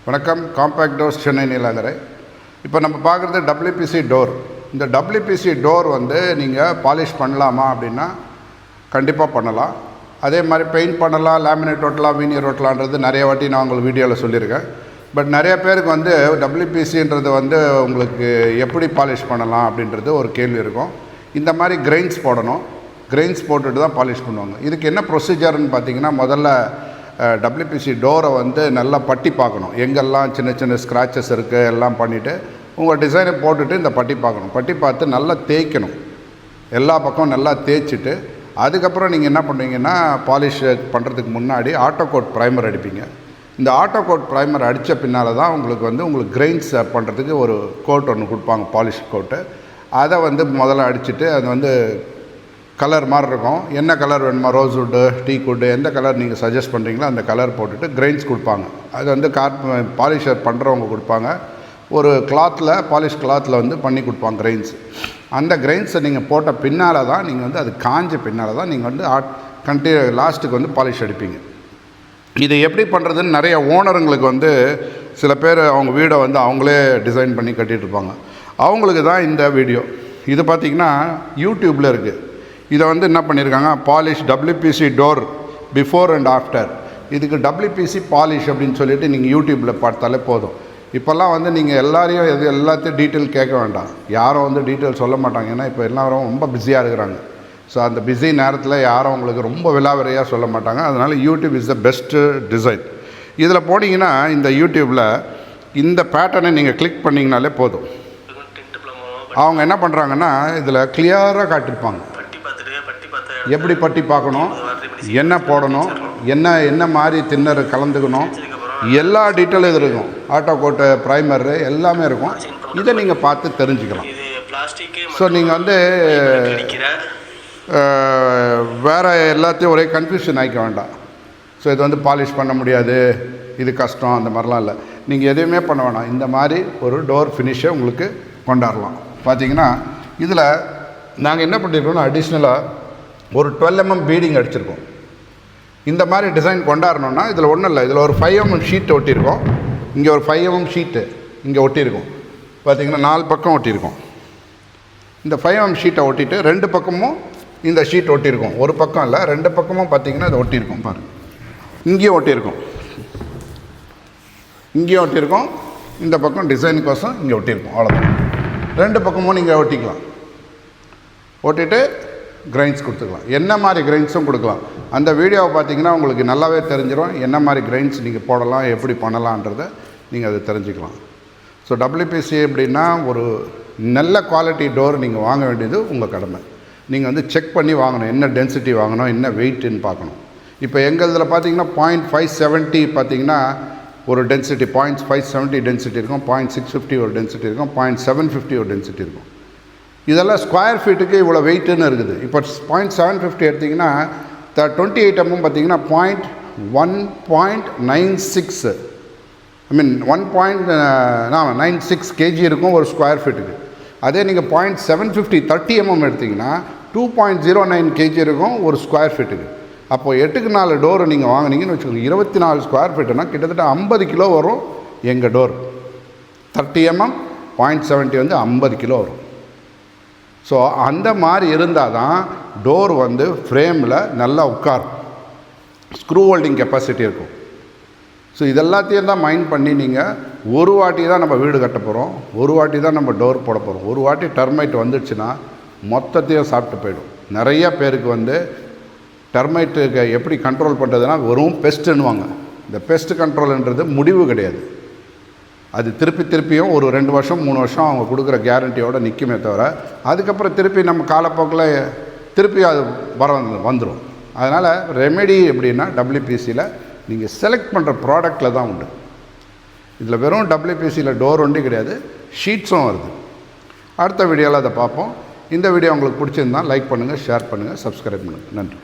வணக்கம். Compact doors Chennai Neelankarai. இப்போ நம்ம பார்க்குறது WPC டோர். இந்த WPC டோர் வந்து நீங்கள் பாலிஷ் பண்ணலாமா அப்படின்னா கண்டிப்பாக பண்ணலாம். அதே மாதிரி பெயிண்ட் பண்ணலாம், லேமினேட் ஒட்டலாம், வீனியர் ஒட்டலான்றது நிறைய வாட்டி நான் உங்களுக்கு வீடியோவில் சொல்லியிருக்கேன். பட் நிறைய பேருக்கு வந்து WPCன்றது வந்து உங்களுக்கு எப்படி பாலிஷ் பண்ணலாம் அப்படின்றது ஒரு கேள்வி இருக்கும். இந்த மாதிரி கிரெயின்ஸ் போடணும். கிரெயின்ஸ் போட்டுட்டு தான் பாலிஷ் பண்ணுவாங்க. இதுக்கு என்ன ப்ரொசீஜர்னு பார்த்தீங்கன்னா, முதல்ல WPC டோரை வந்து நல்லா பட்டி பார்க்கணும். எங்கெல்லாம் சின்ன சின்ன ஸ்க்ராச்சஸ் இருக்குது எல்லாம் பண்ணிவிட்டு உங்கள் டிசைனை போட்டுட்டு இந்த பட்டி பார்க்கணும். பட்டி பார்த்து நல்லா தேய்க்கணும். எல்லா பக்கம் நல்லா தேய்ச்சிட்டு அதுக்கப்புறம் நீங்கள் என்ன பண்ணுவீங்கன்னா, பாலிஷ் பண்ணுறதுக்கு முன்னாடி ஆட்டோ கோட் ப்ரைமர் அடிப்பீங்க. இந்த ஆட்டோ கோட் ப்ரைமர் அடித்த பின்னால் தான் உங்களுக்கு கிரெயின்ஸ் பண்ணுறதுக்கு ஒரு கோட் ஒன்று கொடுப்பாங்க, பாலிஷ் கோட்டு. அதை வந்து முதல்ல அடிச்சுட்டு அது வந்து கலர் மாதிரி இருக்கும். என்ன கலர் வேணுமா, ரோஸ்வுட்டு, டீக்குட்டு, எந்த கலர் நீங்கள் சஜஸ்ட் பண்ணுறீங்களோ அந்த கலர் போட்டுட்டு கிரெயின்ஸ் கொடுப்பாங்க. அது வந்து பாலிஷர் பண்ணுறவங்க கொடுப்பாங்க. ஒரு கிளாத்தில், பாலிஷ் கிளாத்தில் வந்து பண்ணி கொடுப்பாங்க கிரெயின்ஸ். அந்த கிரெயின்ஸை நீங்கள் போட்ட பின்னால் தான் நீங்கள் வந்து அது காஞ்ச பின்னால் தான் நீங்கள் வந்து லாஸ்ட்டுக்கு வந்து பாலிஷ் அடிப்பீங்க. இது எப்படி பண்ணுறதுன்னு நிறைய ஓனருங்களுக்கு வந்து சில பேர் அவங்க வீடை வந்து அவங்களே டிசைன் பண்ணி கட்டிகிட்ருப்பாங்க. அவங்களுக்கு தான் இந்த வீடியோ. இது பார்த்திங்கன்னா யூடியூப்பில் இருக்குது. இதை வந்து என்ன பண்ணியிருக்காங்க, polish WPC door before and after. இதுக்கு WPC பாலிஷ் அப்படின்னு சொல்லிவிட்டு நீங்கள் யூடியூப்பில் பார்த்தாலே போதும். இப்போல்லாம் வந்து நீங்கள் எல்லாத்தையும் டீட்டெயில் கேட்க வேண்டாம். யாரும் வந்து டீட்டெயில் சொல்ல மாட்டாங்க. ஏன்னா இப்போ எல்லோரும் ரொம்ப பிஸியாக இருக்கிறாங்க. ஸோ அந்த பிஸி நேரத்தில் யாரும் உங்களுக்கு ரொம்ப விலாவரியாக சொல்ல மாட்டாங்க. அதனால் YouTube is the best design. இதில் போனீங்கன்னா இந்த யூடியூப்பில் இந்த பேட்டர்னை நீங்கள் கிளிக் பண்ணிங்கனாலே போதும். அவங்க என்ன பண்ணுறாங்கன்னா இதில் கிளியராக காட்டியிருப்பாங்க. எப்படி பட்டி பார்க்கணும், என்ன போடணும், என்ன மாதிரி தின்னர் கலந்துக்கணும், எல்லா டீட்டெயிலும் இது இருக்கும். ஆட்டோ கோட்டு, ப்ரைமரு எல்லாமே இருக்கும். இதை நீங்கள் பார்த்து தெரிஞ்சுக்கலாம். ஸோ நீங்கள் வந்து வேறு எல்லாத்தையும் ஒரே கன்ஃபியூஷன் ஆகிக்க வேண்டாம். ஸோ இது வந்து பாலிஷ் பண்ண முடியாது, இது கஷ்டம், அந்த மாதிரிலாம் இல்லை. நீங்கள் எதுவுமே பண்ண வேணாம். இந்த மாதிரி ஒரு டோர் ஃபினிஷை உங்களுக்கு கொண்டாடலாம். பார்த்தீங்கன்னா இதில் நாங்கள் என்ன பண்ணியிருக்கோம்னா, அடிஷ்னலாக ஒரு 12 mm பீடிங் அடிச்சிருக்கோம். இந்த மாதிரி டிசைன் கொண்டாடணுன்னா இதில் ஒன்றும் இல்லை. இதில் ஒரு 5 mm ஷீட் ஒட்டியிருக்கோம். இங்கே ஒரு 5 mm ஷீட்டு இங்கே ஒட்டியிருக்கோம். பார்த்திங்கன்னா 4 பக்கம் ஒட்டியிருக்கோம். இந்த 5 mm ஷீட்டை ஒட்டிட்டு 2 பக்கமும் இந்த ஷீட் ஒட்டியிருக்கோம். ஒரு பக்கம் இல்லை, 2 பக்கமும் பார்த்திங்கன்னா இது ஒட்டியிருக்கோம். பாருங்கள், இங்கேயும் ஒட்டியிருக்கோம், இங்கேயும் ஒட்டியிருக்கோம். இந்த பக்கம் டிசைனுக்கோசம் இங்கே ஒட்டியிருக்கோம். அவ்வளோதான். 2 பக்கமும் நீங்கள் ஒட்டிக்கலாம். ஒட்டிட்டு கிரைன்ஸ் கொடுத்துக்கலாம். என்ன மாதிரி கிரைன்ஸும் கொடுக்கலாம். அந்த வீடியோவை பார்த்தீங்கன்னா உங்களுக்கு நல்லாவே தெரிஞ்சிடும் என்ன மாதிரி கிரைன்ஸ் நீங்கள் போடலாம், எப்படி பண்ணலான்றதை நீங்கள் அதை தெரிஞ்சுக்கலாம். ஸோ WPC எப்படின்னா ஒரு நல்ல குவாலிட்டி டோர் நீங்கள் வாங்க வேண்டியது உங்கள் கடமை. நீங்கள் வந்து செக் பண்ணி வாங்கணும், என்ன டென்சிட்டி வாங்கணும், என்ன வெயிட்டுன்னு பார்க்கணும். இப்போ எங்கள் இதில் பார்த்தீங்கன்னா 0.570 பார்த்தீங்கன்னா ஒரு டென்சிட்டி, 0.570 டென்சிட்டி இருக்கும், 0.650 ஒரு டென்சிட்டி இருக்கும், 0.750 ஒரு டென்சிட்டி இருக்கும். இதெல்லாம் ஸ்கொயர் ஃபீட்டுக்கு இவ்வளோ வெயிட்டுன்னு இருக்குது. இப்போ 0.750 எடுத்திங்கன்னா 28 mm பார்த்தீங்கன்னா 1.96 1.96 kg இருக்கும் ஒரு ஸ்கொயர் ஃபீட்டுக்கு. அதே நீங்கள் 0.750 30 mm எடுத்திங்கன்னா 2.09 kg இருக்கும் ஒரு ஸ்கொயர் ஃபீட்டுக்கு. அப்போது 8க்கு 4 டோரு நீங்கள் வாங்கினீங்கன்னு வச்சுக்கோங்க, 24 ஸ்கொயர் ஃபீட்டுனா கிட்டத்தட்ட 50 கிலோ வரும் எங்கள் டோர். 30 mm 0.70 வந்து 50 கிலோ வரும். ஸோ அந்த மாதிரி இருந்தால் தான் டோர் வந்து ஃப்ரேமில் நல்லா உட்காரும், ஸ்க்ரூ ஹோல்டிங் கெப்பாசிட்டி இருக்கும். ஸோ இதெல்லாத்தையும் தான் மைண்ட் பண்ணி நீங்கள் ஒரு வாட்டி தான் நம்ம வீடு கட்ட போகிறோம், ஒரு வாட்டி தான் நம்ம டோர் போட போகிறோம். ஒரு வாட்டி டெர்மைட் வந்துடுச்சுன்னா மொத்தத்தையும் சாப்பிட்டு போயிடும். நிறைய பேருக்கு வந்து டெர்மைட்டுக்கு எப்படி கண்ட்ரோல் பண்ணுறதுனா வெறும் பெஸ்ட்டுன்னுவாங்க. இந்த பெஸ்ட் கண்ட்ரோல்ன்றது முடிவு கிடையாது. அது திருப்பியும் ஒரு 2 வருஷம் 3 வருஷம் அவங்க கொடுக்குற கேரண்டியோடு நிற்குமே தவிர அதுக்கப்புறம் திருப்பி நம்ம காலப்போக்கில் திருப்பி அது வந்துடும். அதனால் ரெமெடி எப்படின்னா WPCயில் நீங்கள் செலக்ட் பண்ணுற ப்ராடக்டில் தான் உண்டு. இதில் வெறும் WPCயில் டோர் ஒன்றே கிடையாது, ஷீட்ஸும் வருது. அடுத்த வீடியோவில் அதை பார்ப்போம். இந்த வீடியோ உங்களுக்கு பிடிச்சிருந்தால் லைக் பண்ணுங்கள், ஷேர் பண்ணுங்கள், சப்ஸ்கிரைப் பண்ணுங்கள். நன்றி.